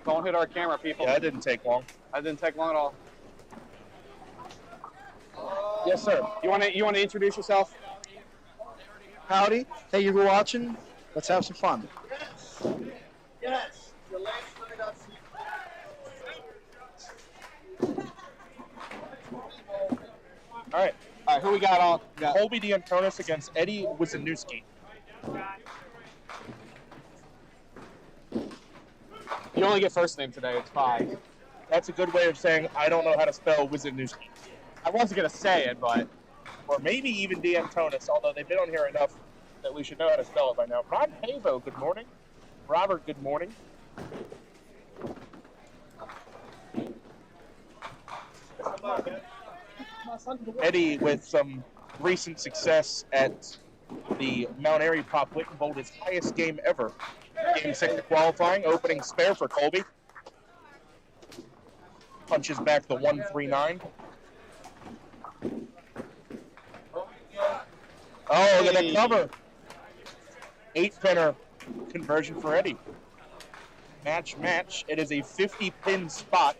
Don't hit our camera, people. Yeah, that didn't take long. That didn't take long at all. Yes, sir. You want to introduce yourself? Howdy. Thank you for watching. Let's have some fun. Yes. The last night I've seen. All right. All right, who we got on? Colby DeAntoniis against Eddie Wisniewski. You only get first name today. It's fine. That's a good way of saying I don't know how to spell Wisniewski. I wasn't going to say it, but... Or maybe even DeAntoniis, although they've been on here enough that we should know how to spell it by now. Ron Pavo, good morning. Robert, good morning. Eddie with some recent success at the Mount Airy Pop Witten Bowl, his highest game ever. Game 6 of qualifying, opening spare for Colby. Punches back the 139. Oh, look at that cover. 8-pinner conversion for Eddie. Match. It is a 50-pin spot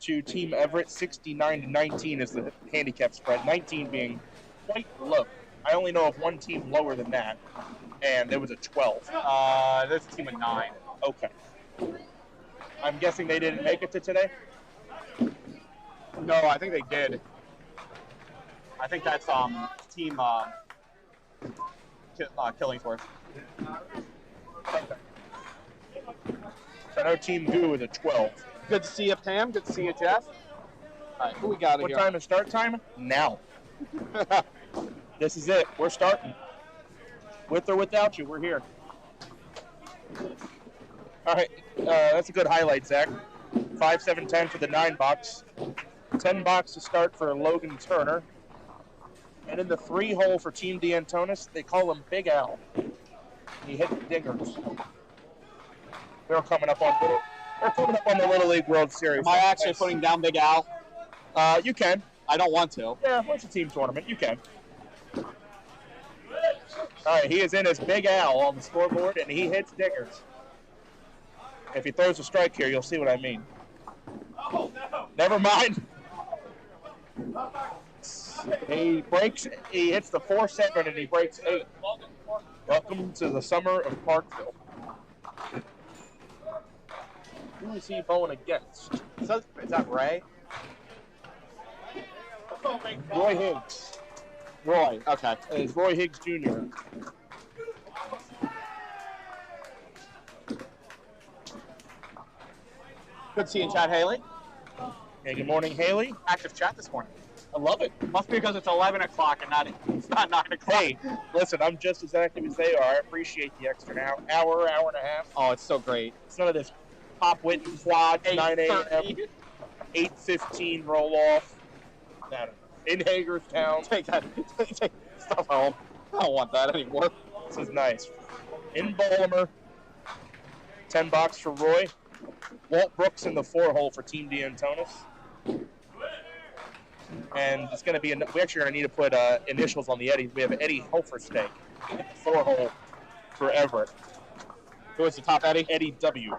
to Team Everett. 69-19 is the handicap spread. 19 being quite low. I only know of one team lower than that, and there was a 12. There's a team of 9. Okay. I'm guessing they didn't make it to today? No, I think they did. I think that's team Killingsworth. Okay. So I know Team Goo is a 12. Good to see you, Pam. Good to see you, Jeff. All right, who we got What here? time is start time? Now. This is it. We're starting. With or without you, we're here. All right. That's a good highlight, Zach. 5-7-10 for the 9-box. 10-box to start for Logan Turner. And in the 3-hole for Team DeAntoniis, they call him Big Al. He hit the dingers. They're coming up on the Little League World Series. Am I actually putting down Big Al? You can. I don't want to. Yeah, it's a team tournament. You can. All right, he is in as Big Al on the scoreboard, and he hits dingers. If he throws a strike here, you'll see what I mean. Oh, no. Never mind. He hits the 4-7, and he breaks 8. Welcome to the summer of Parkville. Who is he bowling against? Is that Ray? Roy Higgs. Roy. Okay. It's Roy Higgs Jr. Good seeing Chad Haley. Hey, good morning, Haley. Active chat this morning. I love it. Must be because it's 11 o'clock and it's not 9 o'clock. Hey, listen, I'm just as active as they are. I appreciate the extra hour and a half. Oh, it's so great. It's none of this Pop Witten quad, 9 a.m., 8:15 roll off. In Hagerstown. Take stuff home. I don't want that anymore. This is nice. In Baltimore, 10-box for Roy. Walt Brooks in the 4-hole for Team DeAntoniis. And it's going to be, we actually are going to need to put initials on the Eddies. We have Eddie Helfersteak, 4-hole for Everett. Who is the top Eddie? Eddie W.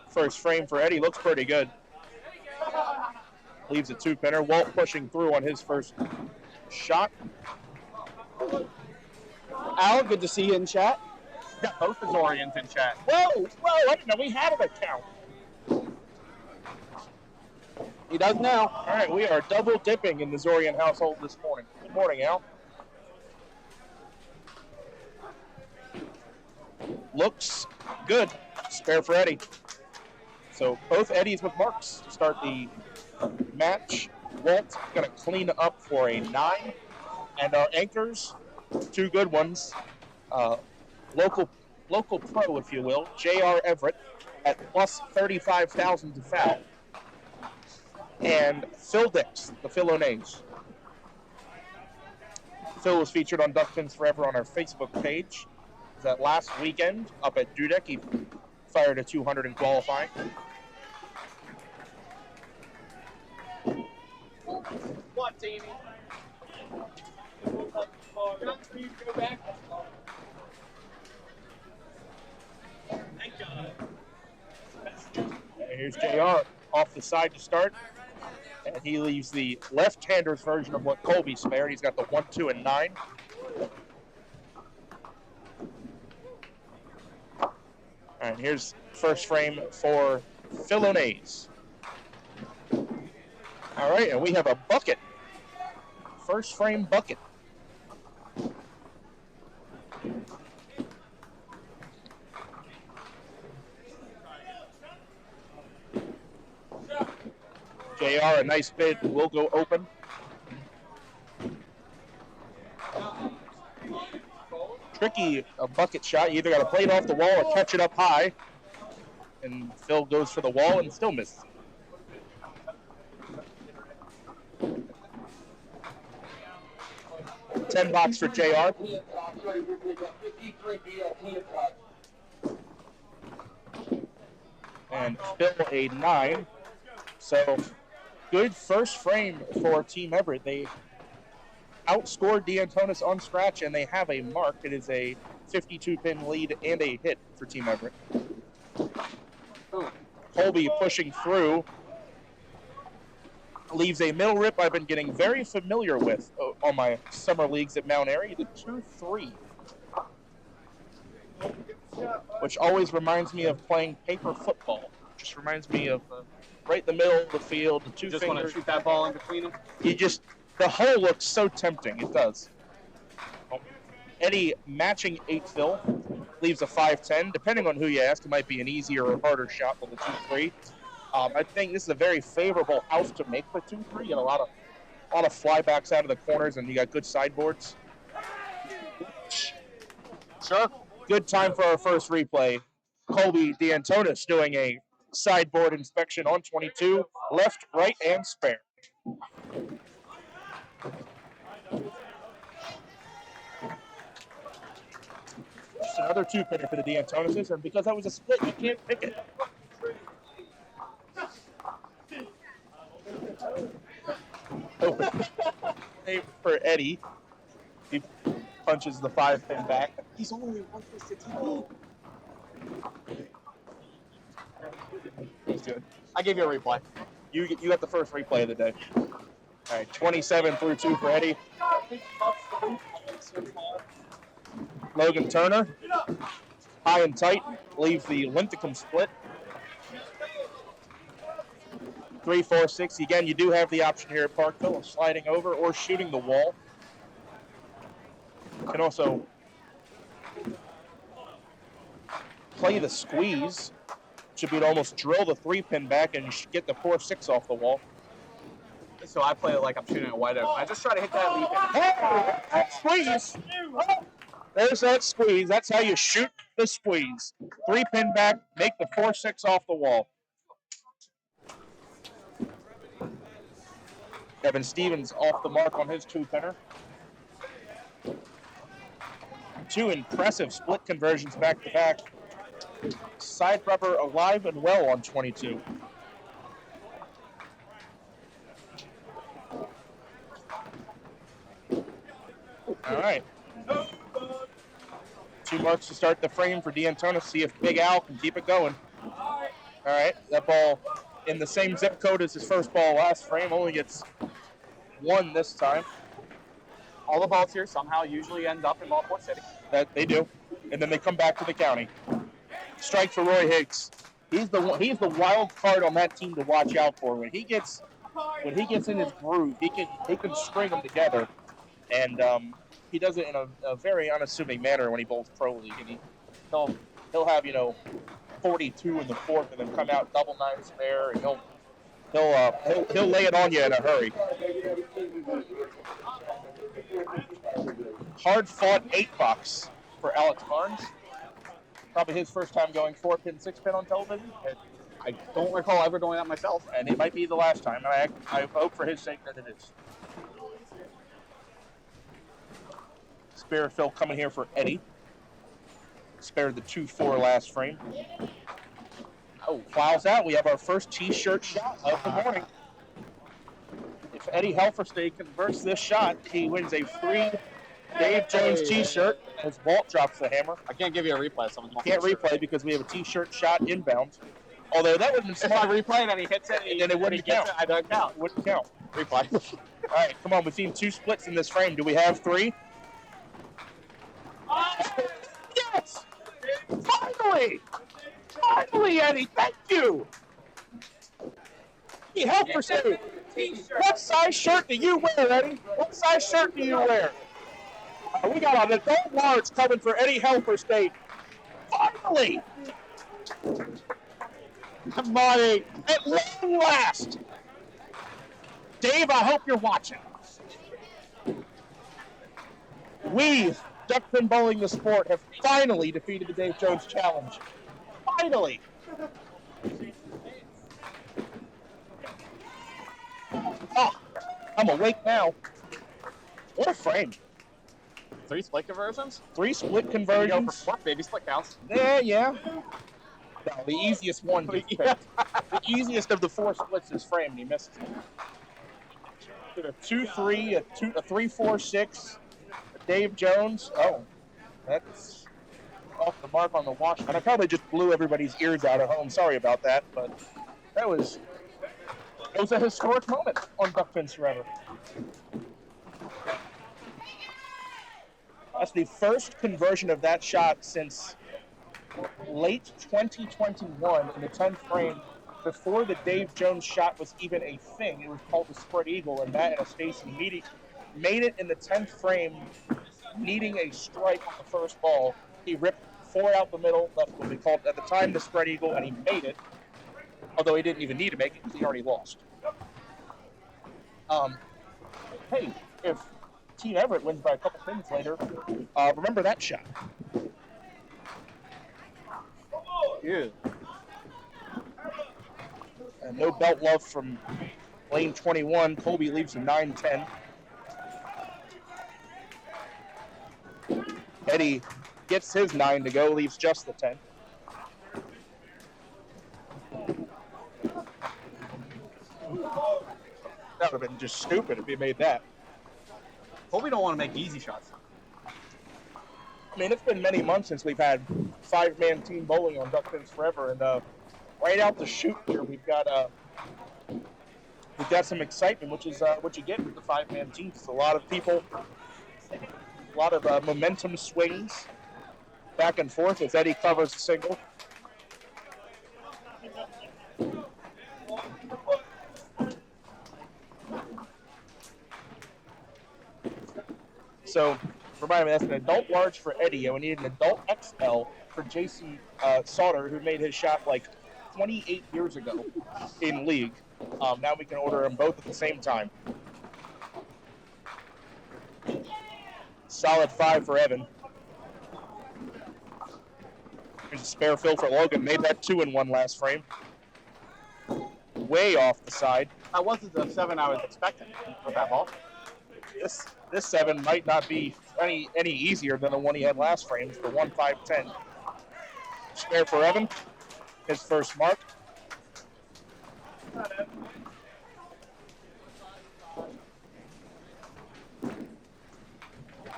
First frame for Eddie looks pretty good. Leaves a 2-pinner. Walt pushing through on his first shot. Al, good to see you in chat. Got both the Zorians in chat. Whoa, I didn't know we had an account. He does now. All right, we are double dipping in the Zorian household this morning. Good morning, Al. Looks good. Spare for Eddie. So both Eddies with marks to start the match. Walt going to clean up for a 9. And our anchors, 2 good ones. Local pro, if you will, J.R. Everett at plus 35,000 to foul. And Phil Dix, the Philonase. Phil was featured on Duck Pins Forever on our Facebook page. That last weekend up at Dudek, he fired a 200 in qualifying. What, Davey? Here's JR off the side to start. And he leaves the left-hander's version of what Colby spared. He's got the 1, 2, and 9. All right, here's first frame for DeAntoniis. All right, and we have a bucket. First frame bucket. JR, a nice bid, will go open. Tricky, a bucket shot. You either got to play it off the wall or catch it up high. And Phil goes for the wall and still misses. $10 for JR. And Phil a 9. So good first frame for Team Everett. They outscored DeAntoniis on scratch, and they have a mark. It is a 52-pin lead and a hit for Team Everett. Colby pushing through. Leaves a middle rip I've been getting very familiar with on my summer leagues at Mount Airy, the 2-3. Which always reminds me of playing paper football. Just reminds me of right in the middle of the field, the two Just fingers. want to shoot that ball in between them? The hole looks so tempting, it does. Eddie matching 8 Phil, leaves a 5-10. Depending on who you ask, it might be an easier or harder shot than the 2-3. I think this is a very favorable house to make the 2-3. You get a lot of flybacks out of the corners, and you got good sideboards. Sure. Good time for our first replay. Colby DeAntoniis doing a sideboard inspection on 22, left, right, and spare. Just another 2-pinner for the DeAntoniis, and because that was a split, you can't pick it. Open. Hey, for Eddie. He punches the 5-pin back. He's only 1/16. He's good. I gave you a replay. You got the first replay of the day. All right, 27 through 2 for Eddie. Logan Turner, high and tight, leaves the Linthicum split. 3, 4, 6. Again, you do have the option here at Parkville of sliding over or shooting the wall. You can also play the squeeze, which would be to almost drill the 3-pin back and you should get the 4-6 off the wall. So I play it like I'm shooting a wide open. I just try to hit that leap. Hey, that squeeze. There's that squeeze. That's how you shoot the squeeze. 3-pin back, make the 4-6 off the wall. Evan Stevens off the mark on his 2-pinner. 2 impressive split conversions back to back. Side rubber alive and well on 22. All right. 2 marks to start the frame for DeAntoniis. See if Big Al can keep it going. All right. That ball in the same zip code as his first ball last frame. Only gets 1 this time. All the balls here somehow usually end up in Ballport City. That they do. And then they come back to the county. Strike for Roy Higgs. He's the wild card on that team to watch out for. When he gets in his groove, he can string them together. And he does it in a very unassuming manner when he bowls pro league. And he'll have 42 in the 4th and then come out double 9 spare, and he'll lay it on you in a hurry. Hard fought 8-box for Alex Barnes. Probably his first time going 4-pin, 6-pin on television. I don't recall ever doing that myself. And it might be the last time. I hope for his sake that it is. Spare Phil coming here for Eddie. Spared the 2-4 last frame. Oh, fouls out. We have our first T-shirt shot of the morning. If Eddie Helferstad converts this shot, he wins a free Dave Jones T-shirt as Walt drops the hammer. I can't give you a replay. Someone Can't replay because we have a T-shirt shot inbound. Although that would have been If I smart. replay it and he hits it, Then it wouldn't count. I don't count. Wouldn't count. Replay. All right, come on. We've seen 2 splits in this frame. Do we have 3? Yes! Finally! Finally, Eddie, thank you! He helped for save. What size shirt do you wear, Eddie? What size shirt do you wear? We got an adult large coming for Eddie Helper State. Finally! Money. At long last! Dave, I hope you're watching. We, Duck Pin Bowling the Sport, have finally defeated the Dave Jones Challenge. Finally! Oh, I'm awake now. What a frame. 3 split conversions? 3 split Go for conversions. 4 baby split counts. Yeah. No, the easiest one. Yeah. The easiest of the 4 splits is framed. He misses it. Did a 2-3, a 3-4-6. Dave Jones. Oh, that's off the mark on the wash. And I probably just blew everybody's ears out at home. Sorry about that, but it was a historic moment on Duck Pins Forever. That's the first conversion of that shot since late 2021 in the 10th frame, before the Dave Jones shot was even a thing. It was called the spread eagle, and Matt Anastasi made it in the 10th frame, needing a strike on the first ball. He ripped 4 out the middle, left what we called at the time the spread eagle, and he made it, although he didn't even need to make it because he already lost. Hey, if Team Everett wins by a couple pins later, remember that shot. Yeah. And no belt love from lane 21. Colby leaves a 9-10. Eddie gets his 9 to go, leaves just the 10. That would have been just stupid if he made that. Hope we don't want to make easy shots. I mean, it's been many months since we've had 5-man team bowling on Duck Pins Forever, and right out the chute here, we've got some excitement, which is what you get with the 5-man teams. It's a lot of people, a lot of momentum swings back and forth as Eddie covers the single. So, remind me, that's an adult large for Eddie, and we need an adult XL for JC Sauter, who made his shot like 28 years ago in league. Now we can order them both at the same time. Solid 5 for Evan. There's a spare fill for Logan. Made that 2-in-1 last frame. Way off the side. That wasn't the 7 I was expecting with that ball. This 7 might not be any easier than the one he had last frame. It's the 1-5-10. Spare for Evan. His first mark.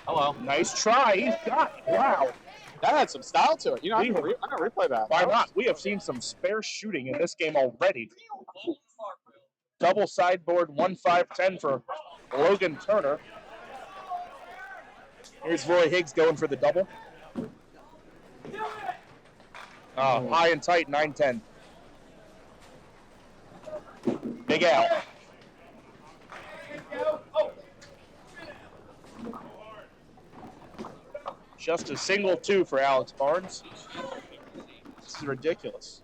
Hello. Nice try. He's got it. Wow. That had some style to it. You know, I'm going to replay that. Why not? We have seen some spare shooting in this game already. Double sideboard 1-5-10 for Logan Turner. Here's Roy Higgs going for the double. High and tight, 9-10. Big Al. Just a single 2 for Alex Barnes. This is ridiculous.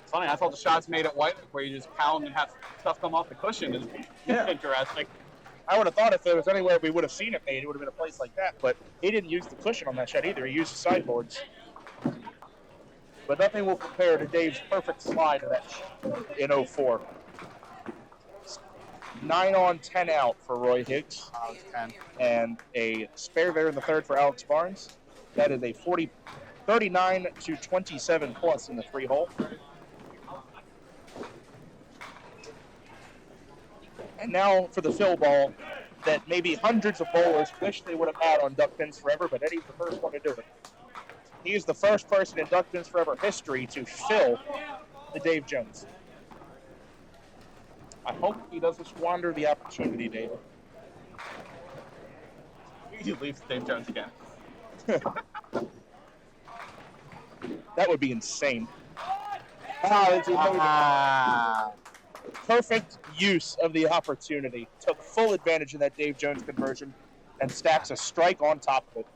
Funny, I thought the shots made it white, where you just pound and have stuff come off the cushion is interesting. I would have thought if there was anywhere we would have seen it made, it would have been a place like that. But he didn't use the cushion on that shot either. He used the sideboards. But nothing will compare to Dave's perfect slide of that shot in 04. 9 on, 10 out for Roy Higgs. 10. And a spare there in the third for Alex Barnes. That is a 39 to 27 plus in the 3-hole. And now for the fill ball that maybe hundreds of bowlers wish they would have had on Duck Pins Forever, but Eddie's the first one to do it. He is the first person in Duck Pins Forever history to fill the Dave Jones. I hope he doesn't squander the opportunity, David. He leaves Dave Jones again. That would be insane. Perfect use of the opportunity. Took full advantage of that Dave Jones conversion and stacks a strike on top of it.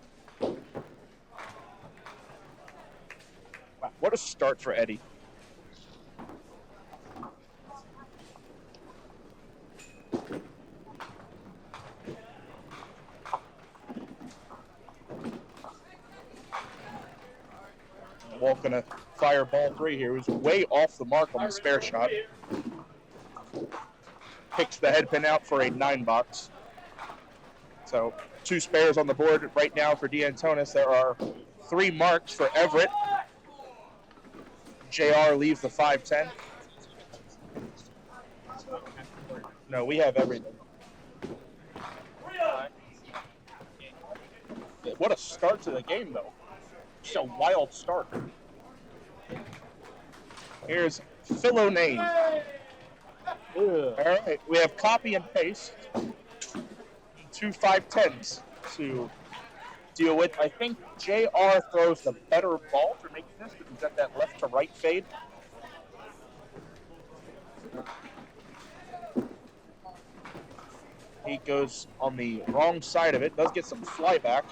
Wow, what a start for Eddie. Walt gonna fire ball 3 here. Who's way off the mark on the spare shot. Picks the head pin out for a 9-box. So 2 spares on the board right now for DeAntoniis. There are 3 marks for Everett. JR leaves the 5-10. No, we have everything. What a start to the game, though. Just a wild start. Here's Philonane. All right, we have copy and paste. 2 5-10s to deal with. I think JR throws the better ball for making this because he's got that left to right fade. He goes on the wrong side of it, does get some flyback.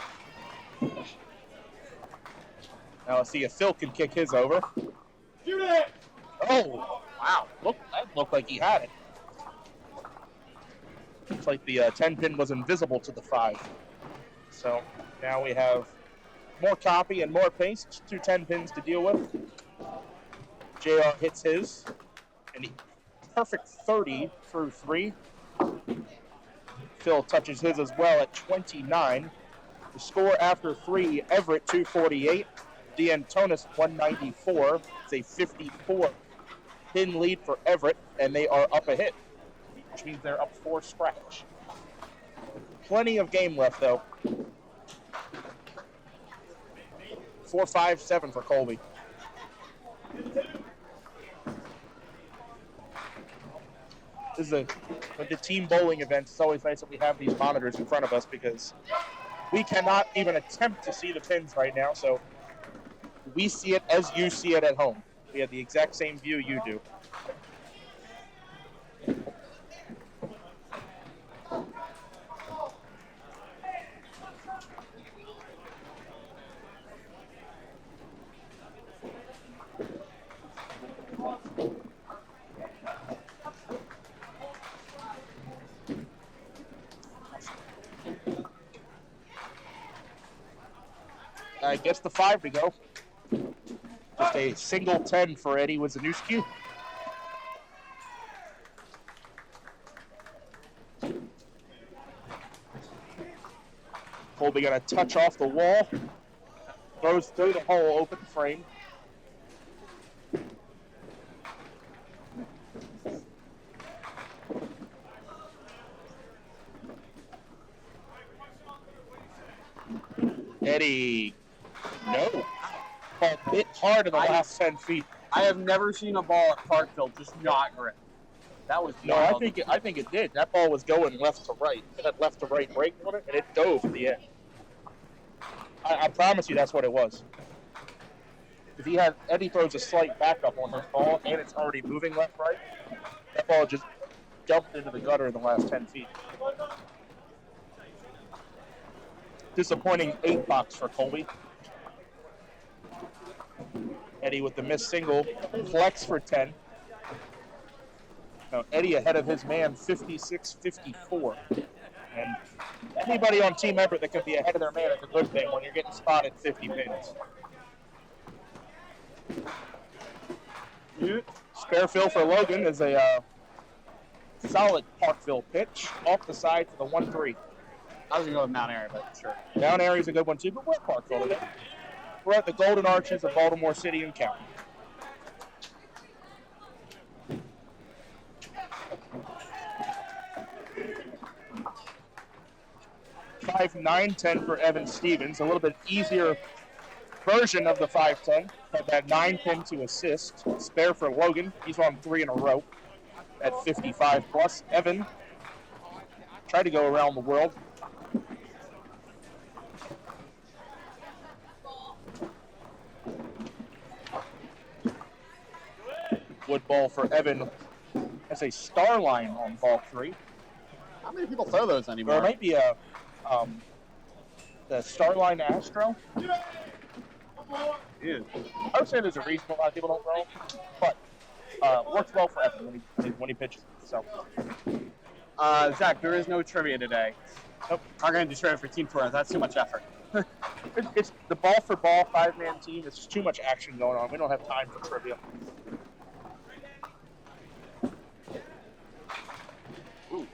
Now let's see if Phil can kick his over. Shoot it! Oh, wow. That looked like he had it. Looks like the 10-pin was invisible to the 5. So now we have more copy and more paste. 2 10-pins to deal with. JR hits his. And he perfect 30 through 3. Phil touches his as well at 29. The score after 3, Everett 248. DeAntoniis 194. It's a 54-pin lead for Everett, and they are up a hit, which means they're up 4 scratch. Plenty of game left, though. 4-5-7 for Colby. This is with the team bowling events, it's always nice that we have these monitors in front of us because we cannot even attempt to see the pins right now, so we see it as you see it at home. We have the exact same view you do. I guess the 5 to go. Just a single 10 for Eddie was a new skew. Colby gonna touch off the wall. Throws through the hole, open frame. Eddie, no. Ball bit hard in the last 10 feet. I have never seen a ball at Parkville just not grip. That was wild. I think it did. That ball was going left to right. It had left to right break on it, and it dove at the end. I promise you that's what it was. If Eddie throws a slight backup on his ball, and it's already moving left right, that ball just jumped into the gutter in the last 10 feet. Disappointing 8-box for Colby. Eddie with the missed single, flex for 10. Now Eddie ahead of his man, 56-54. And anybody on Team Everett that can be ahead of their man is a good thing when you're getting spotted 50 pins. Spare fill for Logan is a solid Parkville pitch off the side to the 1-3. I was going to go with Mount Airy, but sure. Mount Airy's a good one too, but we're at Parkville today. We're at the Golden Arches of Baltimore City and County. $5, $9, $10 for Evan Stevens. A little bit easier version of the 5-10. Had that 9-pin to assist. Spare for Logan. He's on 3 in a row at 55 plus. Evan tried to go around the world. Wood ball for Evan. That's a star line on ball 3. How many people throw those anymore? There might be a the Starline Astro. Yeah. I would say there's a reason a lot of people don't throw, but works well for Evan when he pitches. So, Zach, there is no trivia today. Nope. I'm going to do trivia for team tournaments. That's too much effort. It's the ball for ball 5-man team. It's just too much action going on. We don't have time for trivia. Ooh.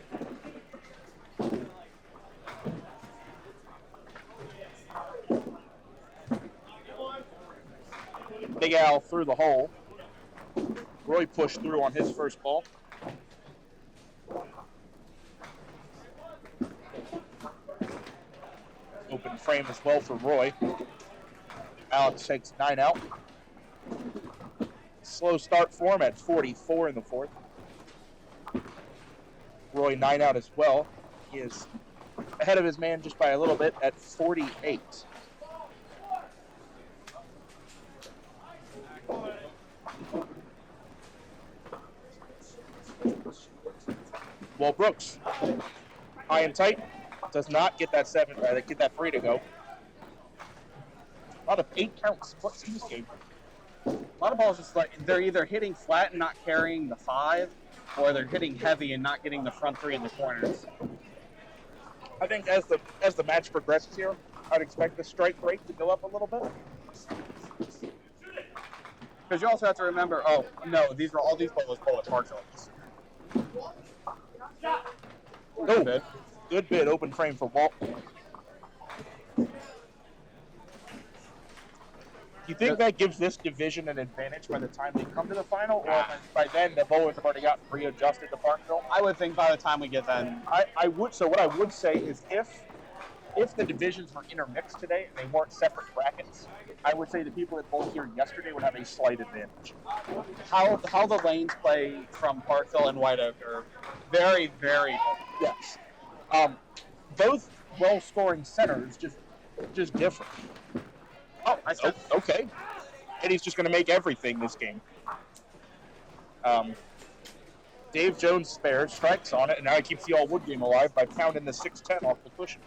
Big Al through the hole. Roy pushed through on his first ball. Open frame as well for Roy. Alex takes 9 out. Slow start for him at 44 in the 4th. Roy 9 out as well. He is ahead of his man just by a little bit at 48. Well, Brooks, high and tight, does not get that 7. Get that 3 to go. A lot of 8-count splits in this game. A lot of balls just like they're either hitting flat and not carrying the 5, or they're hitting heavy and not getting the front 3 in the corners. I think as the match progresses here, I'd expect the strike rate to go up a little bit. Because you also have to remember, oh no, all these balls pull at Parkville. Oh, good bid. Open frame for Walt. Do you think that gives this division an advantage by the time they come to the final, or by then the bowlers have already gotten readjusted to Parkville? I would think by the time we get then, I would. So what I would say is if the divisions were intermixed today and they weren't separate brackets, I would say the people that bowled here yesterday would have a slight advantage. how the lanes play from Parkville and White Oak are very, very different. Yes. Both well-scoring centers, just different. Oh, I said Okay. And he's just going to make everything this game. Dave Jones spares, strikes on it, and now he keeps the all-wood game alive by pounding the 6-10 off the cushion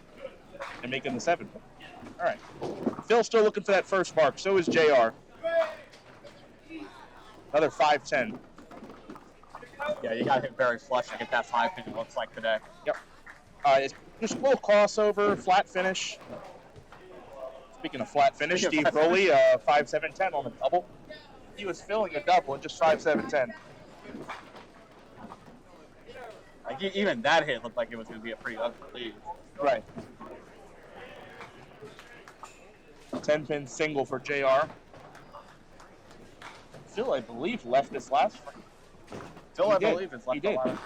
and making the 7. All right. Phil's still looking for that first mark. So is JR. Another 5-10. yeah, you got to hit very flush to get that 5-pin. It looks like today. Yep. It's just a little crossover, flat finish. Speaking of flat finish, Steve Rowley, 5-7-10 on the double. He was filling a double and just 5-7-10. Like even that hit looked like it was going to be a pretty ugly lead. Right. 10-pin single for JR. Phil, I believe, left this last frame. Phil, He I did. believe, is He left did. a lot of.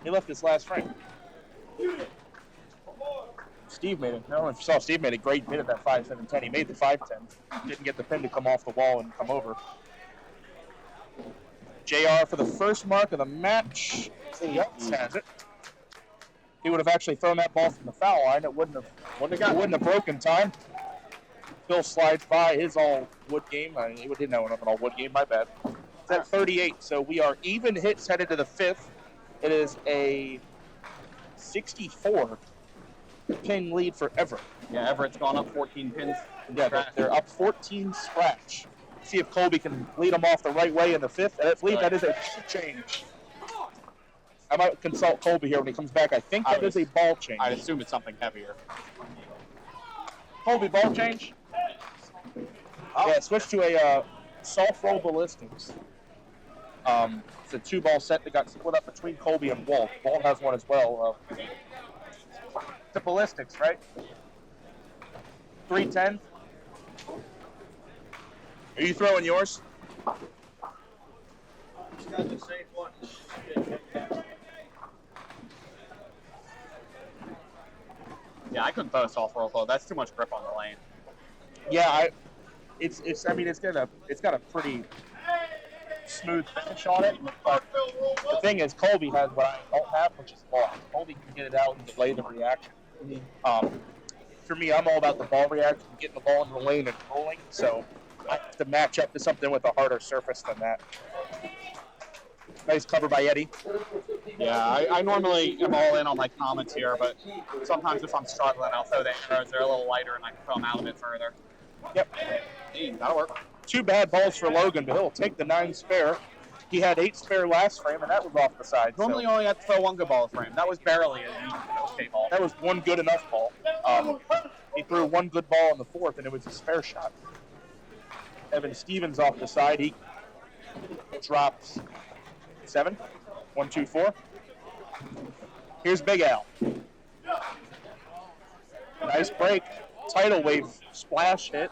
He left this last frame. Steve made it. I don't know if you saw Steve made a great bid at that 5-7-10. He made the 5-10. Didn't get the pin to come off the wall and come over. JR for the first mark of the match. Yates has it. He would have actually thrown that ball from the foul line. It wouldn't have broken time. Phil slides by his all-wood game. He didn't have an all-wood game, my bad. It's at 38, so we are even hits headed to the 5th. It is a 64 pin lead for Everett. Yeah, Everett's gone up 14 pins. Yeah, they're up 14 scratch. See if Colby can lead them off the right way in the 5th. And I believe that is a change. I might consult Colby here when he comes back. I think that is a ball change. I'd assume it's something heavier. Colby, ball change? Oh. Yeah, switch to a soft roll ballistics. It's a 2-ball set that got split up between Colby and Walt. Walt has one as well. The ballistics, right? 310. Are you throwing yours? Yeah, I couldn't throw a soft roll though. That's too much grip on the lane. Yeah, It's I mean it's got a pretty smooth finish on it, but the thing is Colby has what I don't have, which is ball. Colby can get it out and delay the reaction. For me, I'm all about the ball reaction, getting the ball into the lane and rolling, so I have to match up to something with a harder surface than that. Nice cover by Eddie. Yeah, I normally am all in on my comments here, but sometimes if I'm struggling, I'll throw the arrows. They're a little lighter, and I can throw them out a bit further. Yep. That'll work. 2 bad balls for Logan, but he'll take the 9 spare. He had 8 spare last frame, and that was off the side. Normally, only have to throw 1 good ball a frame. That was barely an okay ball. That was 1 good enough ball. He threw 1 good ball in the 4th, and it was a spare shot. Evan Stevens off the side. He drops 7. 1, 2, 4. Here's Big Al. Nice break. Tidal wave splash hit.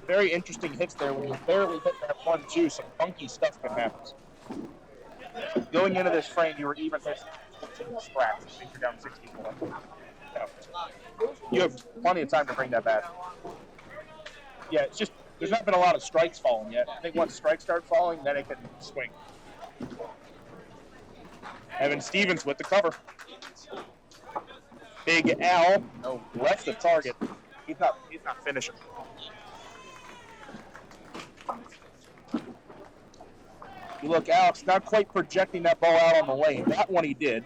Very interesting hits there. When you barely hit that 1-2, some funky stuff can happen. Going into this frame, you were even hit scratch. I think you're down 64. No. You have plenty of time to bring that back. Yeah, it's just there's not been a lot of strikes falling yet. I think once strikes start falling, then it can swing. Evan Stevens with the cover. Big Al left the target. He's not finishing. You look, Alex not quite projecting that ball out on the lane. That one he did.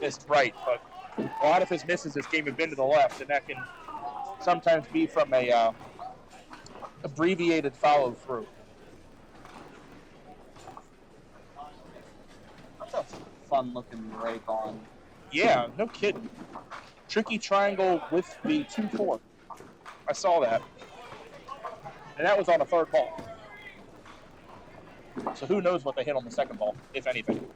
Missed right, but a lot of his misses this game have been to the left, and that can sometimes be from a abbreviated follow through. That's a fun looking rake on. Yeah, no kidding. Tricky triangle with the 2-4. I saw that. And that was on a 3rd ball. So who knows what they hit on the 2nd ball, if anything.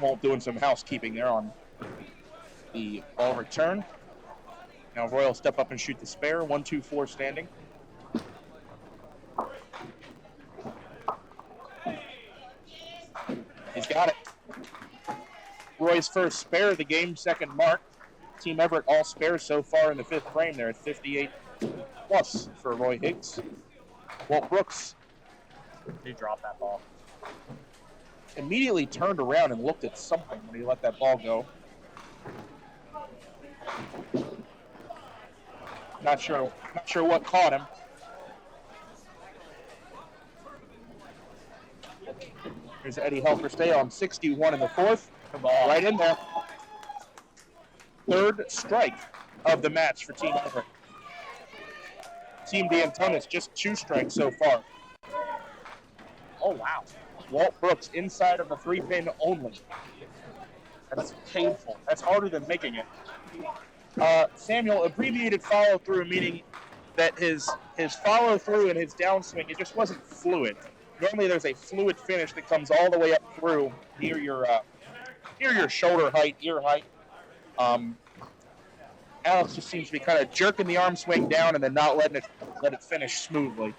Walt doing some housekeeping there on the ball return. Now Roy will step up and shoot the spare. 1, 2, 4 standing. He's got it. Roy's first spare of the game, 2nd mark. Team Everett all spares so far in the 5th frame. They're at 58 plus for Roy Higgs. Walt Brooks. He dropped that ball. Immediately turned around and looked at something when he let that ball go. Not sure what caught him. Here's Eddie Helper stay on 61 in the 4th. Right in there. 3rd strike of the match for Team Everett. Team DeAntoniis just 2 strikes so far. Oh, wow. Walt Brooks inside of the 3-pin only. That's painful. That's harder than making it. Samuel, abbreviated follow-through, meaning that his follow-through and his downswing, it just wasn't fluid. Normally there's a fluid finish that comes all the way up through near your shoulder height, ear height. Alex just seems to be kind of jerking the arm swing down and then not let it finish smoothly.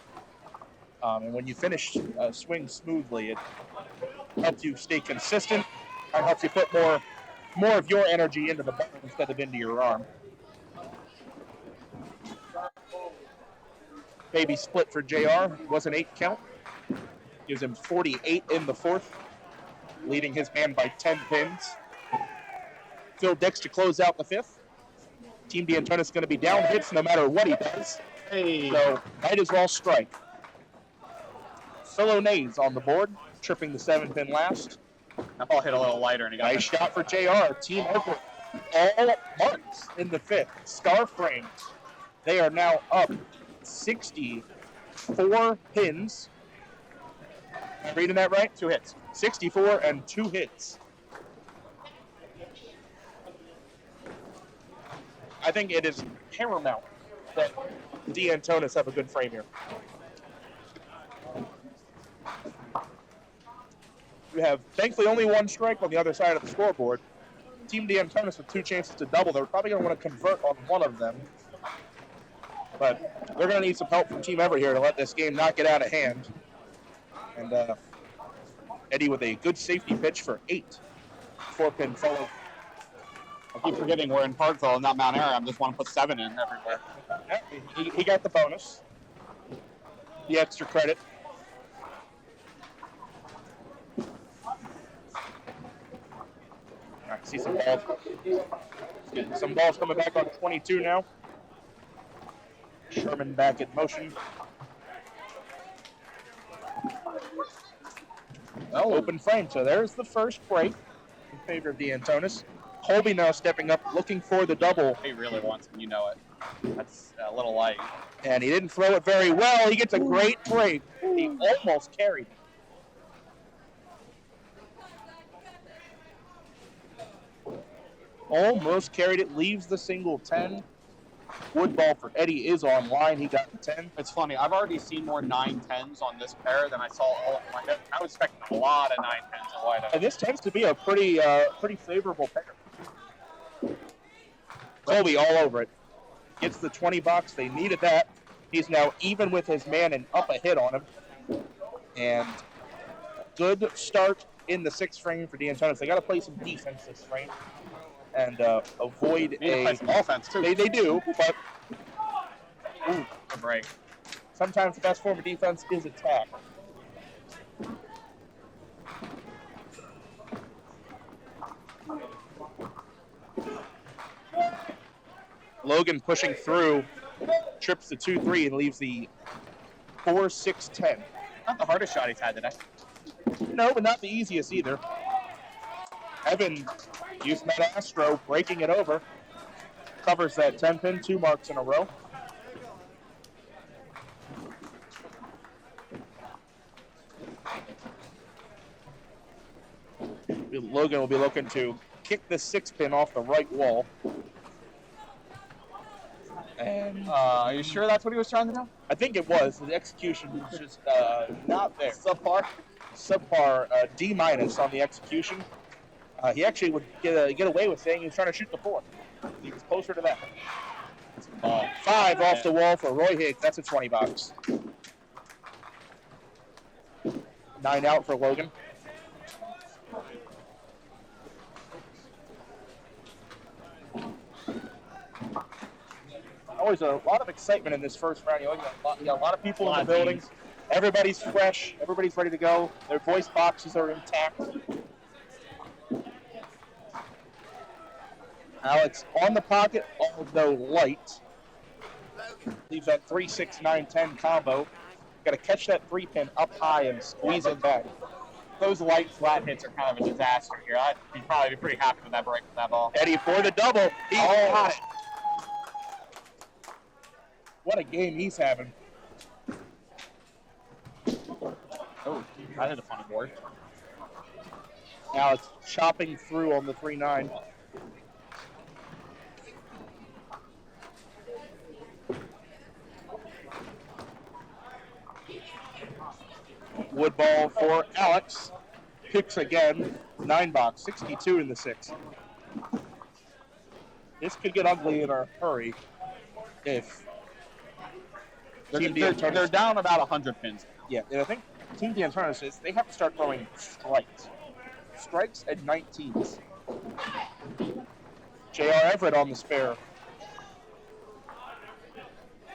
And when you finish swing smoothly, it helps you stay consistent. It helps you put more of your energy into the ball instead of into your arm. Baby split for JR. Was an 8 count. Gives him 48 in the 4th, leading his man by 10 pins. Phil Dix to close out the 5th. Team DeAntoniis is going to be down hits no matter what he does. Hey. So might as well strike. Phil O'Nays on the board, tripping the 7-pin last. That ball hit a little lighter, and he got Nice shot for JR. Team Everett all marks in the 5th. Star frame. They are now up 64 pins. Am I reading that right? 2 hits. 64 and 2 hits. I think it is paramount that DeAntoniis have a good frame here. We have, thankfully, only 1 strike on the other side of the scoreboard. Team DeAntoniis with 2 chances to double. They're probably going to want to convert on one of them. But they're going to need some help from Team Everett here to let this game not get out of hand. And Eddie with a good safety pitch for 8. 4-pin follow I keep forgetting we're in Parkville and not Mount Airy. I just want to put 7 in everywhere. Yeah, he got the bonus. The extra credit. All right, see some balls. Getting some balls coming back on 22 now. Sherman back in motion. Oh, Open frame. So there's the first break in favor of DeAntoniis. Colby now stepping up, looking for the double. he really wants it. You know it. That's a little light. And he didn't throw it very well. He gets a great break. He almost carried it. Almost carried it. Leaves the single 10. Wood ball for Eddie is online. He got the 10. It's funny. I've already seen more 9-10s on this pair than I saw all of my. I was expecting a lot of 9-10s in Lloyd. And this tends to be a pretty favorable pair. Colby all over it. Gets the 20 bucks. They needed that. He's now even with his man and up a hit on him. And good start in the 6th frame for DeAntoniis. They got to play some defense this frame and avoid They need to play some offense too. They do, but Ooh, a break. sometimes the best form of defense is attack. Logan pushing through, trips the 2-3 and leaves the 4-6-10. Not the hardest shot he's had today. No, but not the easiest either. Evan used that Astro, breaking it over. Covers that 10-pin, 2 marks in a row. Logan will be looking to kick the 6-pin off the right wall. And Are you sure that's what he was trying to do? I think it was. The execution was just not there. Subpar. Subpar, D- on the execution. He actually would get away with saying he was trying to shoot the 4. He was closer to that. 5 off the wall for Roy Higgs. That's a 20 bucks. 9 out for Logan. Always a lot of excitement in this first round. You got a lot of people in the building. Everybody's fresh. Everybody's ready to go. Their voice boxes are intact. Alex on the pocket, although light. Leaves that 3-6-9-10 combo. Got to catch that 3-pin up high and squeeze it back. Those light flat hits are kind of a disaster here. I'd probably be pretty happy with that break with that ball. Eddie for the double. He got it. What a game he's having. Oh, that hit a funny board. Now it's chopping through on the 3-9. Wood ball for Alex. Picks again. 9 box. 62 in the 6. This could get ugly in a hurry if They're down about 100 pins. Yeah, and I think Team DeAntoniis is they have to start throwing strikes. Strikes and 19s. J.R. Everett on the spare.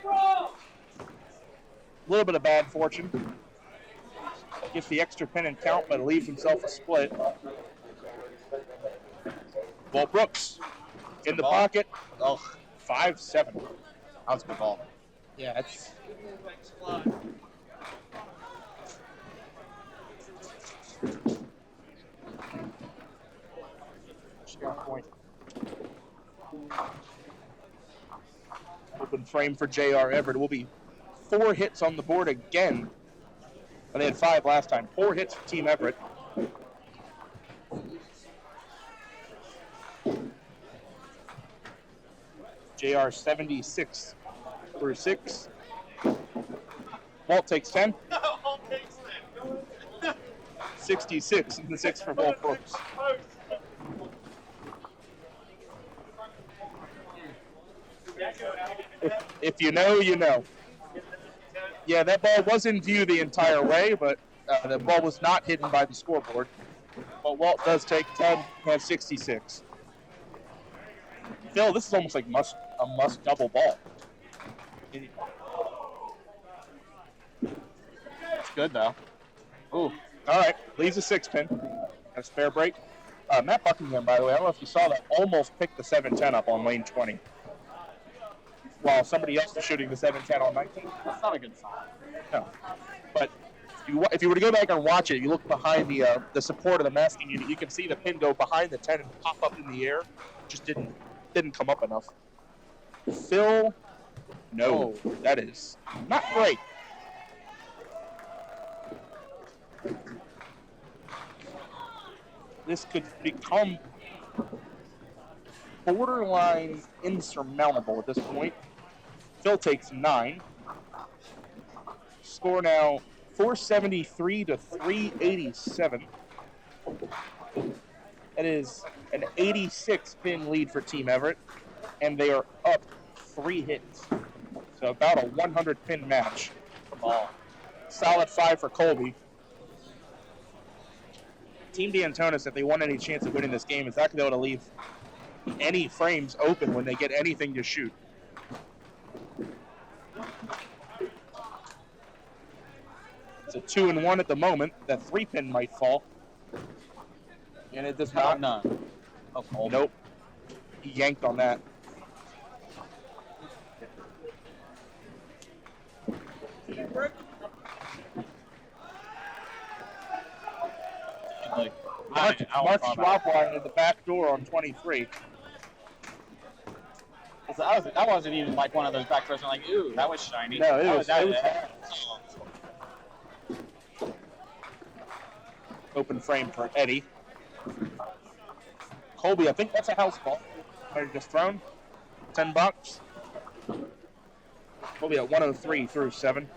A little bit of bad fortune. Gets the extra pin and count, but leaves himself a split. Walt Brooks in the pocket. Oh, 5-7. that was a good ball. Yeah, that's. Point. Open frame for J.R. Everett. It will be 4 hits on the board again. And they had 5 last time. 4 hits for Team Everett. JR 76 through 6. Walt takes 10. 66 in the 6 for Walt Brooks. If you know, you know. Yeah, that ball was in view the entire way, but the ball was not hidden by the scoreboard. But Walt does take 10 and 66. Phil, this is almost like a must double ball. It's good though. Ooh. All right, leaves a 6-pin. Got a spare break. Matt Buckingham, by the way, I don't know if you saw that, almost picked the 7-10 up on lane 20. While somebody else was shooting the 7-10 on 19. That's not a good sign. No. But if you were to go back and watch it, you look behind the support of the masking unit, you can see the pin go behind the 10 and pop up in the air. Just didn't come up enough. Phil, no, that is not great. This could become borderline insurmountable at this point. Phil takes 9. Score now 473 to 387. That is an 86-pin lead for Team Everett, and they are up 3 hits. So about a 100-pin match. Ball. Solid 5 for Colby. Team DeAntoniis, if they want any chance of winning this game, is not going to be able to leave any frames open when they get anything to shoot. It's a 2-1 at the moment. That 3-pin might fall. And it does not. None. Oh, nope. He yanked on that. Mark Schwabline in the back door on 23. That wasn't even like one of those back doors. I'm like, ooh, that was shiny. No, it was open frame for Eddie. Colby, I think that's a house ball. Might have just thrown. $10. Colby at 103 through 7.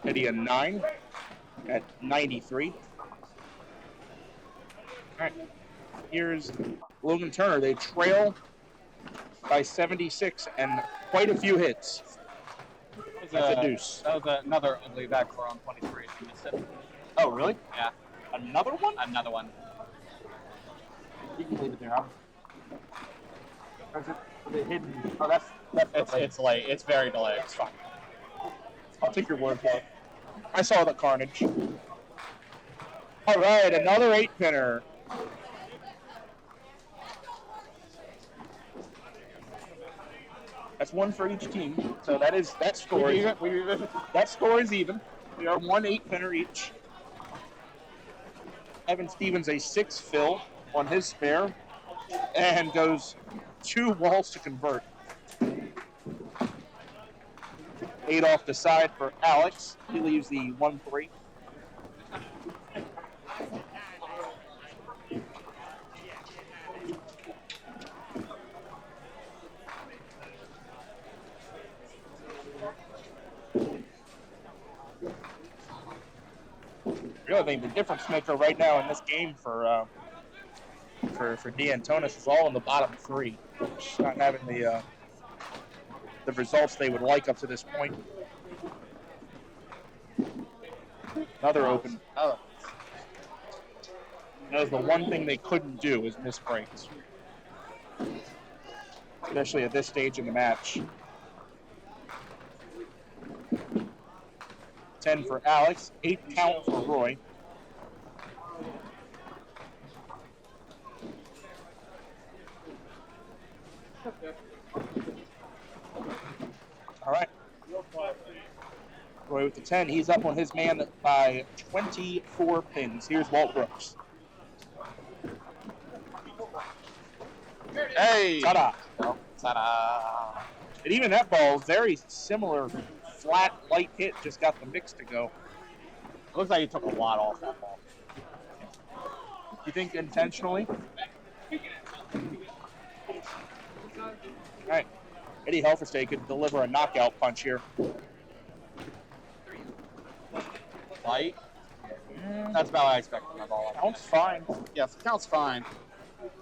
Eddie a 9 at 93. All right. Here's Logan Turner. They trail by 76 and quite a few hits. That's a deuce. That was another ugly back four on 23. You missed it. Oh, really? Yeah. Another one? Another one. You can leave it there, huh? Is it hidden? Oh, it's late. It's very delayed. It's fine. I'll take your word for it. I saw the carnage. All right, another 8-pinner. That's 1 for each team. So that score is even. We are 1 8-pinner each. Evan Stevens a 6 fill on his spare and goes 2 walls to convert. 8 off the side for Alex. He leaves the 1-3. Really, I think the difference maker right now in this game for DeAntoniis is all in the bottom 3. Just not having the results they would like up to this point. Another open. Oh. That was the one thing they couldn't do is miss breaks. Especially at this stage in the match. 10 for Alex, 8 count for Roy. All right. Roy with the 10. He's up on his man by 24 pins. Here's Walt Brooks. Hey! Ta-da. Oh, ta-da. And even that ball, very similar, flat, light hit, just got the mix to go. It looks like he took a lot off that ball. You think intentionally? All right. Eddie Helferstad could deliver a knockout punch here. Light? That's about what I expect from that ball. Counts fine. Yes, counts fine.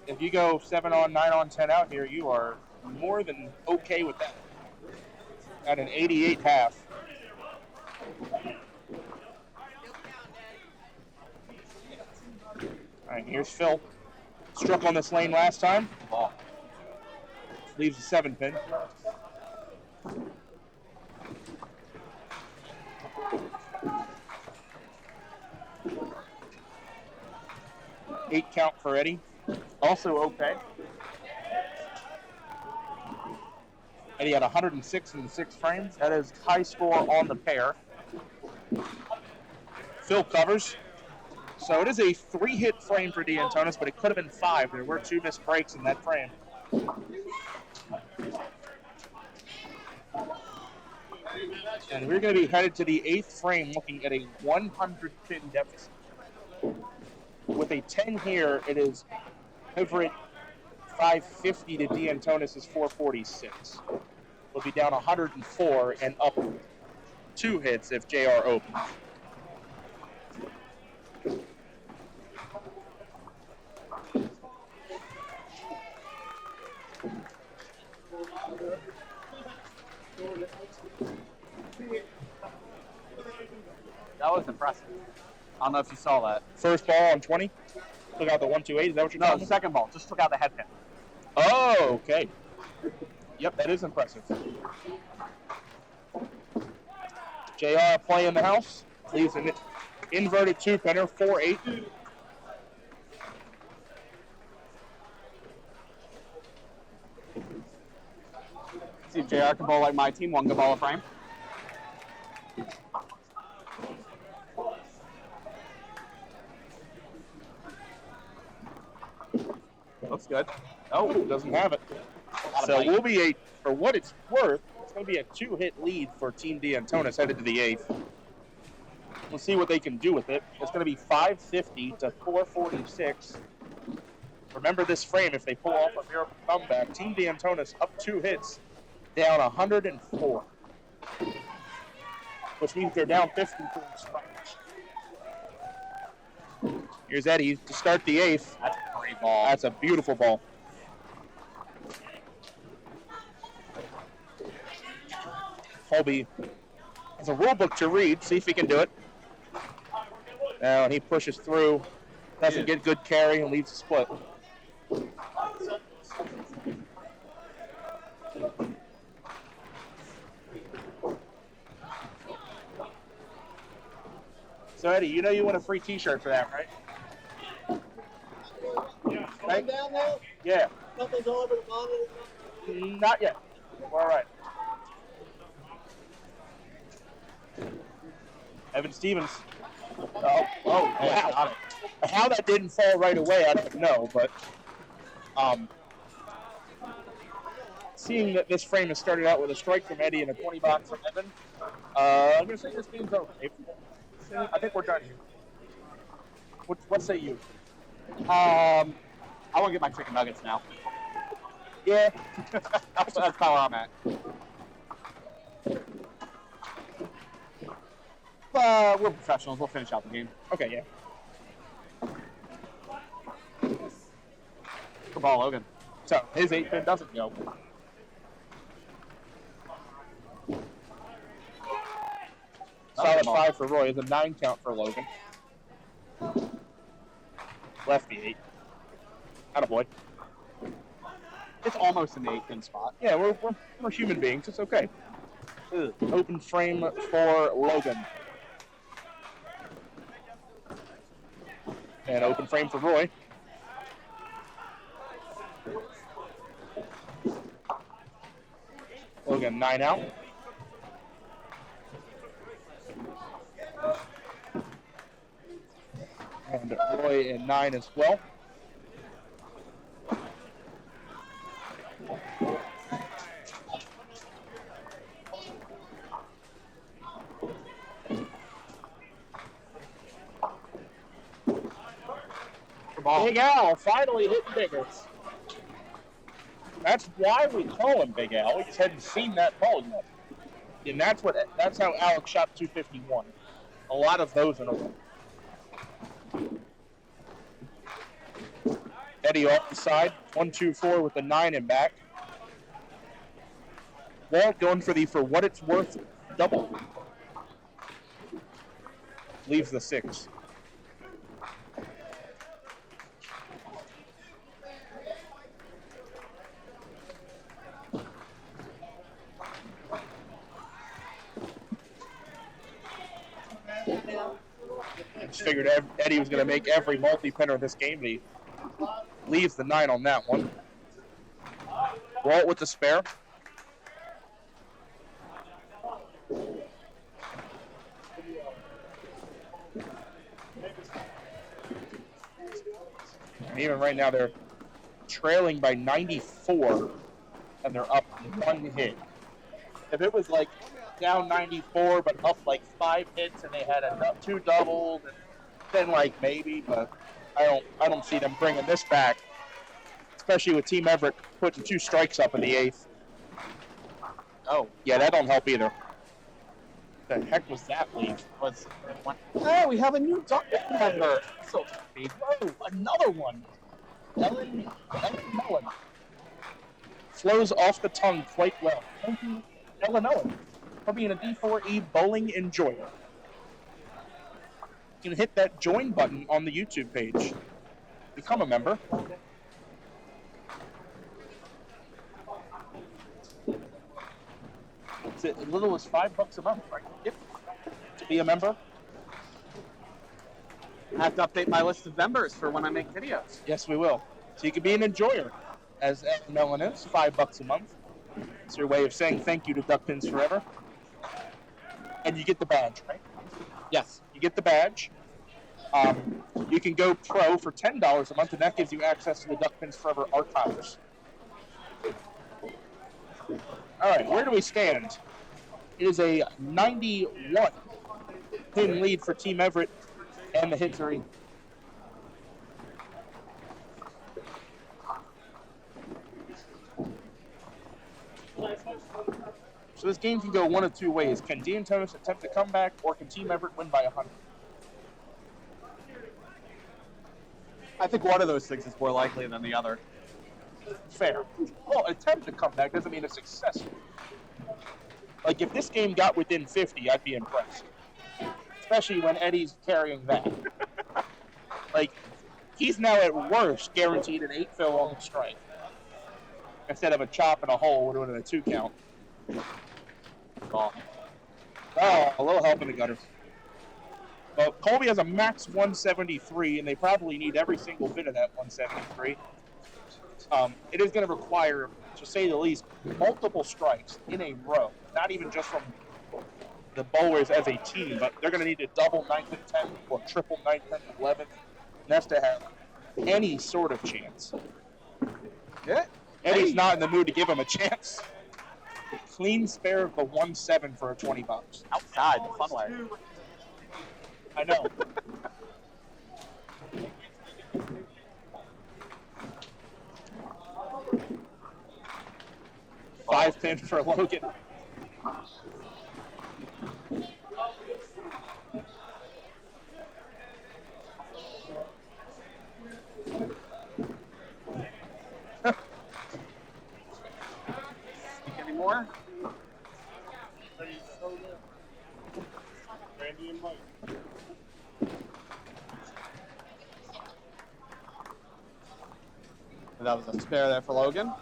If you go 7 on, 9 on, 10 out here, you are more than okay with that. At an 88 half. Here's Phil. Struck on this lane last time. Ball. Leaves a 7-pin. Eight count for Eddie. Also okay. Eddie had 106 in the 6 frames. That is high score on the pair. Phil covers. So it is a 3-hit frame for DeAntoniis, but it could have been 5. There were 2 missed breaks in that frame. And we're going to be headed to the 8th frame looking at a 100-pin deficit. With a 10 here, it is Everett 550 to DeAntoniis' 446. We'll be down 104 and up 2 hits if JR opens. That was impressive. I don't know if you saw that. First ball on 20. Took out the 1-2-8. Is that what you're No, talking the about? second ball. Just took out the head pin. Oh, okay. Yep, that is impressive. JR play in the house. Leaves an inverted 2-pinner, 4-8. See if JR can bowl like my team. One good ball a frame. Looks good. Oh, doesn't have it. So we'll be for what it's worth, it's going to be a 2-hit lead for Team DeAntoniis headed to the 8th. We'll see what they can do with it. It's going to be 550 to 446. Remember this frame, if they pull off a miracle comeback, Team DeAntoniis up 2 hits, down 104. Which means they're down 53 strikes. Here's Eddie to start the 8th. That's a great ball. That's a beautiful ball. Colby has a rule book to read. See if he can do it. Now he pushes through. Doesn't get good carry and leaves a split. So Eddie, you know you want a free T-shirt for that, right? Right down there? Yeah. Nothing's over the monitor. Not yet. We're all right. Evan Stevens. Oh, wow. How that didn't fall right away, I don't know, but seeing that this frame has started out with a strike from Eddie and a 20 box from Evan, I'm going to say this game's over. I think we're done here. What say you? I want to get my chicken nuggets now. Yeah. That's how I'm at. We're professionals. We'll finish out the game. Okay, yeah. Good ball, Logan. So his 8-pin doesn't go. Solid 5 for Roy. It's a 9 count for Logan. Lefty 8. Attaboy. It's almost in the 8-pin spot. Yeah, we're human beings. It's okay. Open frame for Logan. And open frame for Roy. Logan 9 out. And Roy in 9 as well. Big Al finally hitting bigger. That's why we call him Big Al. We just hadn't seen that ball yet. And that's how Alex shot 251. A lot of those in a row. Eddie off the side, 1-2-4 with the 9 in back. Walt going for the for what it's worth double. Leaves the 6. I just figured Eddie was going to make every multi-pinner of this game, but he leaves the 9 on that one. Walt with the spare. And even right now, they're trailing by 94, and they're up 1 hit. If it was like down 94, but up like 5 hits, and they had 2 doubles, then like maybe, but I don't see them bringing this back, especially with Team Everett putting 2 strikes up in the 8th. Oh, yeah, that don't help either. The heck was that lead? Oh, we have a new duck member. So happy. Whoa, another one. Ellen Mullen. Flows off the tongue quite well. Thank you, Ellen for being a D4E bowling enjoyer. You can hit that join button on the YouTube page. Become a member. It's as little as $5 a month, right? Yep. To be a member. I have to update my list of members for when I make videos. Yes, we will. So you can be an enjoyer, as Melon is, $5 a month. It's your way of saying thank you to Duck Pins Forever. And you get the badge, right? Yes. You get the badge. You can go pro for $10 a month, and that gives you access to the Duck Pins Forever archives. All right, where do we stand? It is a 91 pin lead for Team Everett and the Hickory. So this game can go one of 2 ways. Can DeAntoniis attempt a comeback, or can Team Everett win by 100? I think one of those things is more likely than the other. Fair. Well, attempt a comeback doesn't mean a success. Like, if this game got within 50, I'd be impressed. Especially when Eddie's carrying that. Like, he's now at worst guaranteed an 8-fill on the strike. Instead of a chop and a hole doing a 2 count. Oh, a little help in the gutter. Well, Colby has a max 173, and they probably need every single bit of that 173. It is going to require, to say the least, multiple strikes in a row. Not even just from the bowlers as a team, but they're going to need to double 9th and 10th or triple 9th and 11th. And that's to have any sort of chance. Yeah. Eddie's not in the mood to give him a chance. Clean spare of the 1-7 for a $20. Outside, the fun way. I know. Five pin for Logan. Any more? Randy and Mike. That was a spare there for Logan.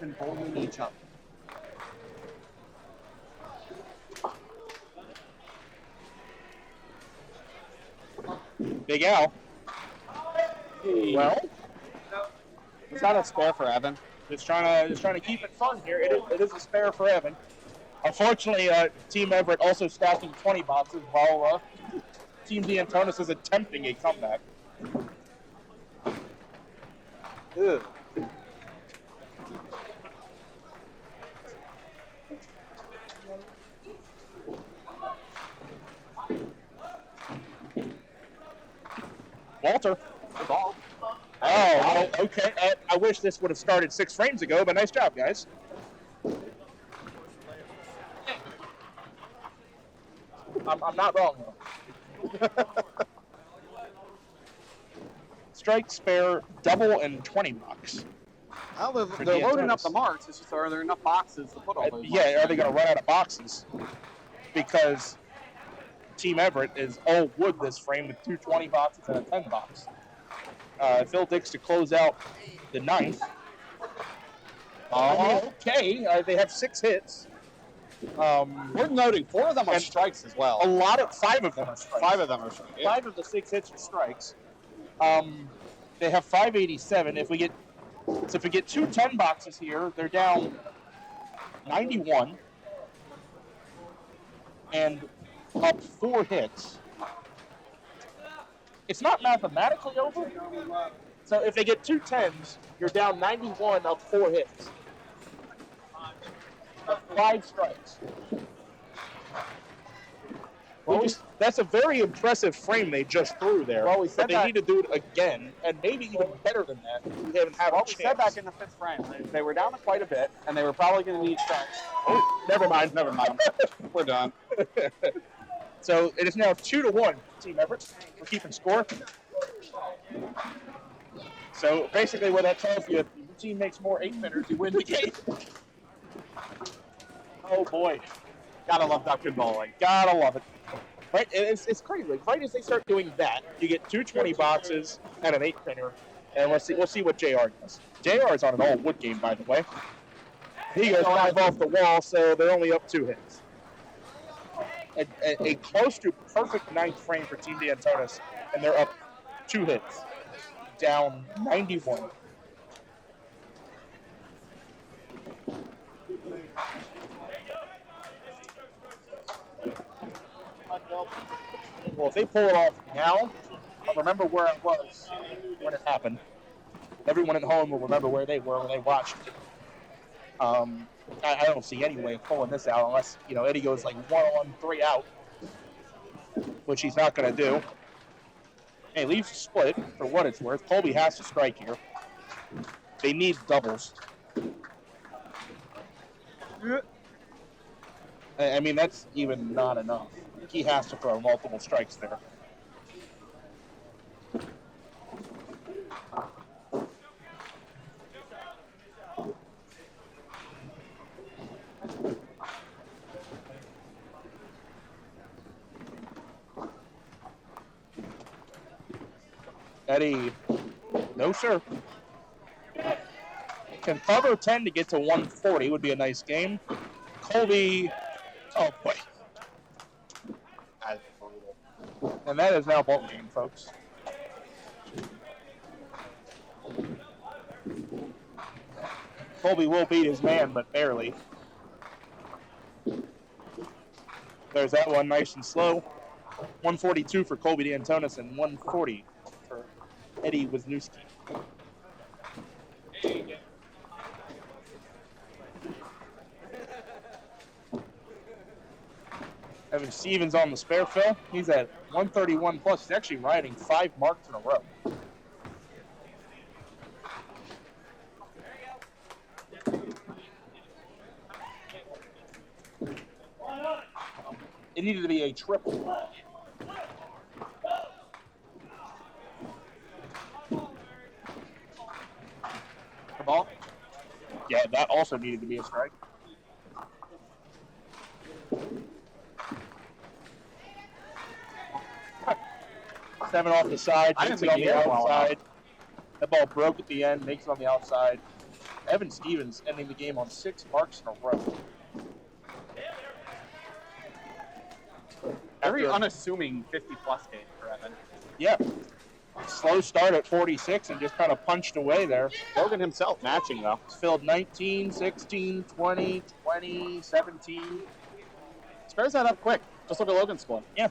And bowling each up. Big Al. Well, Is that a spare for Evan? just trying to keep it fun here. It is a spare for Evan. Unfortunately, Team Everett also stacking 20 boxes while Team DeAntoniis is attempting a comeback. Ugh. Walter. Good ball. Oh, okay. I wish this would have started 6 frames ago, but nice job, guys. I'm not wrong, though. Strike, spare, double, and 20 bucks. Well, they're DeAntoniis. loading up the marks. It's just, are there enough boxes to put all those? Yeah, marks are they going to run out of boxes? Because Team Everett is all wood this frame with 2 20 boxes and a 10 box. Phil Dix to close out the 9th. Okay, they have 6 hits. Worth noting, 4 of them are And strikes as well. 5 of them are strikes. 5 of them are strikes. Yeah. 5 of the 6 hits are strikes. They have 587. If we get 2 10 boxes here, they're down 91 and up 4 hits. It's not mathematically over. So if they get 2 10s, you're down 91 up 4 hits. 5 strikes. That's a very impressive frame they just threw there. Well, we said but they that- need to do it again, and maybe even better than that. We haven't had a Well, chance. we said back in the 5th frame, they were down quite a bit, and they were probably going to need strikes. Oh, never mind. We're done. So it is now 2-1, Team Everett. We're keeping score. So basically, what that tells you, if your team makes more 8-pinners, you win the game. Oh boy, Gotta love duck and bowling. gotta love it. Right, it's crazy. Like, right as they start doing that, you get 2 20 boxes and an 8-pinner, and we'll see what JR does. JR is on an all-wood game, by the way. He goes 5 off the wall, so they're only up 2 hits. A close to perfect 9th frame for Team DeAntoniis, and they're up 2 hits, down 91. Well, if they pull it off now, I'll remember where I was when it happened. Everyone at home will remember where they were when they watched it. I don't see any way of pulling this out unless, Eddie goes like 1 on, 3 out, which he's not going to do. Hey, leaves a split for what it's worth. Colby has to strike here. They need doubles. I mean, that's even not enough. He has to throw multiple strikes there. Eddie, no sir. Can cover 10 to get to 140 would be a nice game. Colby, oh boy. And that is now ball game, folks. Colby will beat his man, but barely. There's that one, nice and slow. 142 for Colby DeAntoniis and 140 for Eddie Wisniewski. Evan Stevens on the spare fill. He's at 131 plus. He's actually riding 5 marks in a row. It needed to be a triple. The ball? Yeah, that also needed to be a strike. Seven off the side, I makes didn't it on think the he hit well outside. That ball broke at the end, makes it on the outside. Evan Stevens ending the game on 6 marks in a row. Very unassuming 50-plus game for Evan. Yeah. Slow start at 46 and just kind of punched away there. Logan himself matching, though. He's filled 19, 16, 20, 20, 17. Spares that up quick. Just look at Logan's score. Yeah.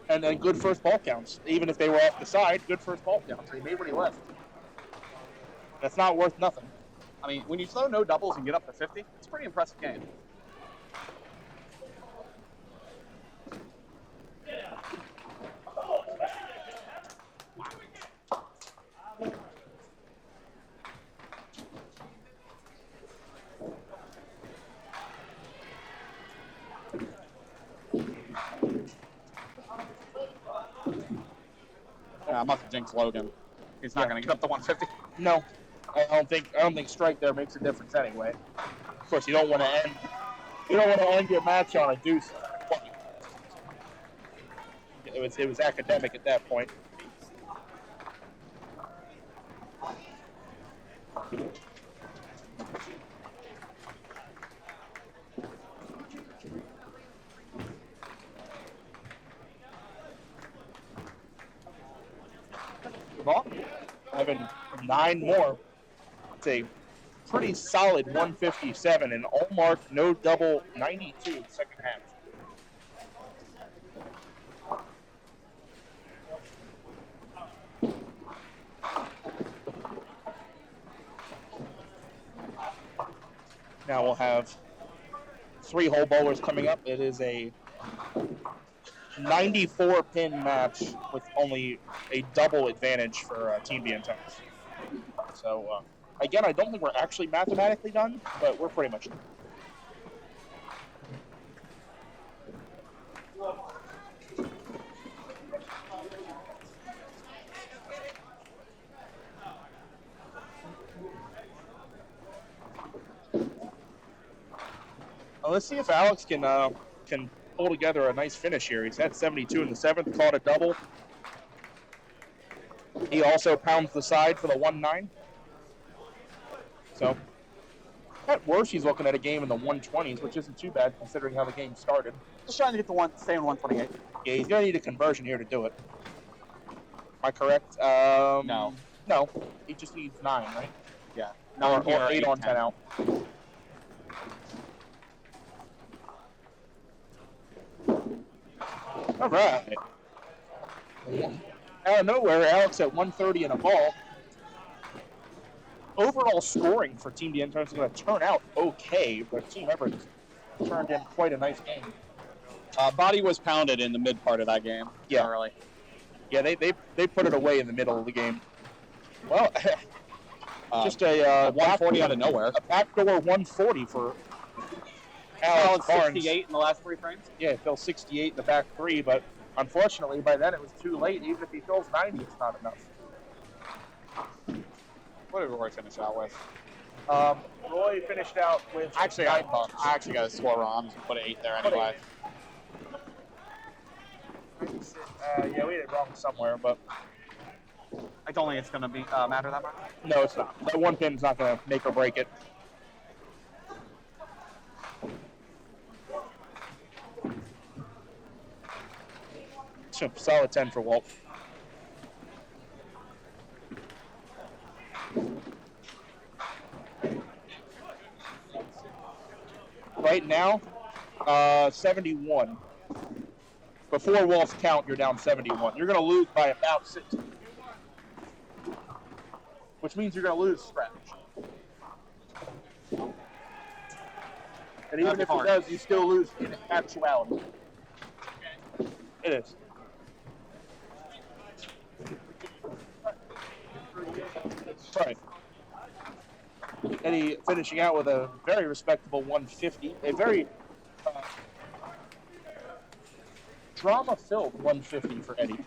And then good first ball counts. Even if they were off the side, good first ball counts. He made what he left. That's not worth nothing. I mean, when you throw no doubles and get up to 50, it's a pretty impressive game. Yeah, I must have jinxed Logan. He's not going to get up to 150. No. I don't think strike there makes a difference anyway. Of course, you don't want to end your match on a deuce. It was academic at that point. even 9 more. It's a pretty solid 157, and all mark, no double, 92 second half. Now we'll have 3 hole bowlers coming up. It is a 94-pin match with only a double advantage for Team DeAntoniis. So, again, I don't think we're actually mathematically done, but we're pretty much done. Well, let's see if Alex can pull together a nice finish here. He's had 72 in the 7th, caught a double. He also pounds the side for the 1-9. So, at worst, he's looking at a game in the 120s, which isn't too bad considering how the game started. Just trying to get the stay in 128. Yeah, he's going to need a conversion here to do it. Am I correct? No. No, he just needs 9, right? Yeah. Or 8 on 10 out. All right. Out of nowhere, Alex at 130 and a ball. Overall scoring for Team DeAntoniis is going to turn out okay, but Team Everett turned in quite a nice game. Body was pounded in the mid part of that game. Yeah. Early. Yeah, they put it away in the middle of the game. Well, just a 140 out of nowhere. A backdoor 140 for Alex Alex Barnes. 68 in the last 3 frames. Yeah, he fell 68 in the back 3, but unfortunately by then it was too late. Even if he fills 90, it's not enough. What did Roy finish out with? Roy finished out with Actually, 9 bucks. I actually got a score wrong. I'm just going to put an 8 there anyway. Yeah, we did it wrong somewhere, but I don't think it's going to be matter that much. no, it's not. That 1 pin's not going to make or break it. Solid 10 for Walt. Right now, 71. Before Walt's count, you're down 71. You're going to lose by about 60. Which means you're going to lose scratch. And even if it does, you still lose in actuality. It is. Right. Eddie finishing out with a very respectable 150. A very drama-filled 150 for Eddie.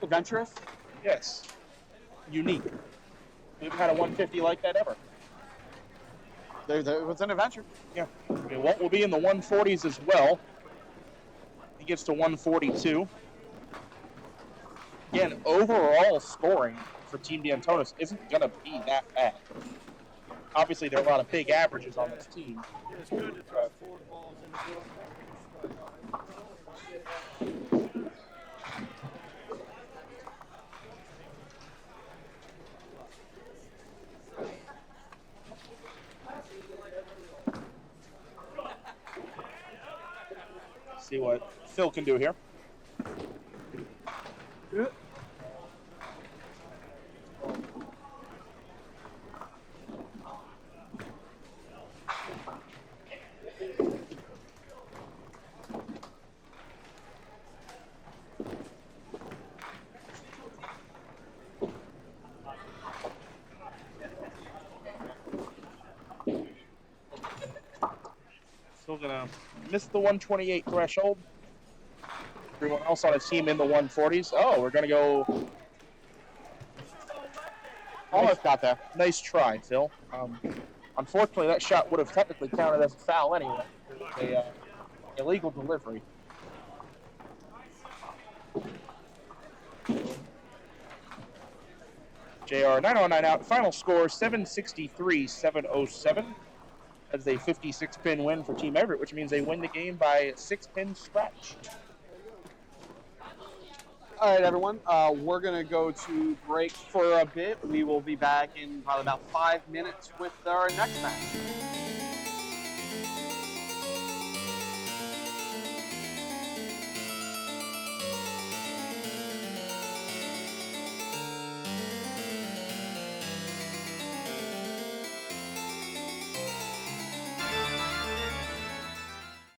Adventurous? Yes. Unique. We haven't had a 150 like that ever. It was an adventure. Yeah. Okay, Walt will be in the 140s as well. He gets to 142. Again, overall scoring for Team DeAntoniis isn't going to be that bad. Obviously, there are a lot of big averages on this team. It's good to throw 4 balls in the field. See what Phil can do here. Still gonna miss the 128 threshold. Everyone else on his team in the 140s. Oh, we're gonna go. Almost got there. Nice try, Phil. Unfortunately, that shot would have technically counted as a foul anyway. A illegal delivery. JR 909 out. Final score 763-707. That's a 56-pin win for Team Everett, which means they win the game by 6-pin scratch. All right, everyone. We're going to go to break for a bit. We will be back in probably about 5 minutes with our next match.